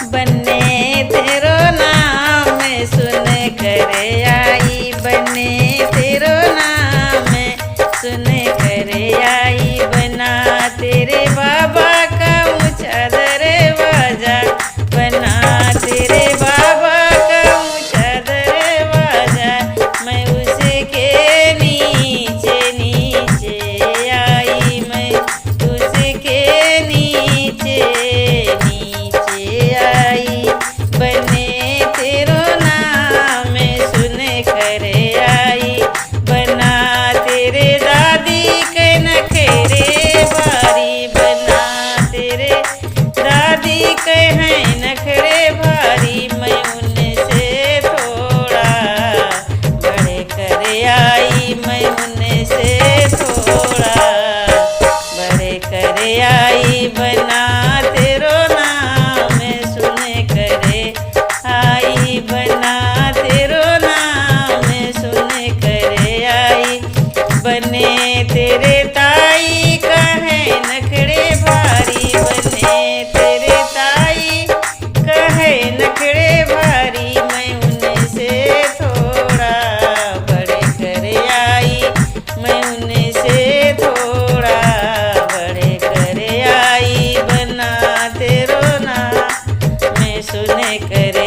बने तेरो नाम सुन कर आई, बने तेरो नाम सुन कर आई। बना तेरे बाबा का ऊंचा दरवाजा, बना तेरे बाबा का ऊंचा दरवाजा। मैं उसके नीचे नीचे आई, मैं उसके नीचे नीचे आई। बने तेरो नाम सुन कर आई, बना तेरे दादी के नखरे भारी, बना तेरे दादी के हैं नखरे भारी। मैं उनसे थोड़ा बढ़ कर आई, मैं उनसे थोड़ा बढ़ कर आई। बना तेरो नाम सुन कर आई, बना तेरो नाम सुन कर आई। बने तेरे ताई का है नखरे भारी, बने तेरे ताई का है नखरे भारी। मैं उनसे थोड़ा बढ़ कर आई, मैं उनसे थोड़ा बढ़ कर आई। बना तेरो नाम सुन कर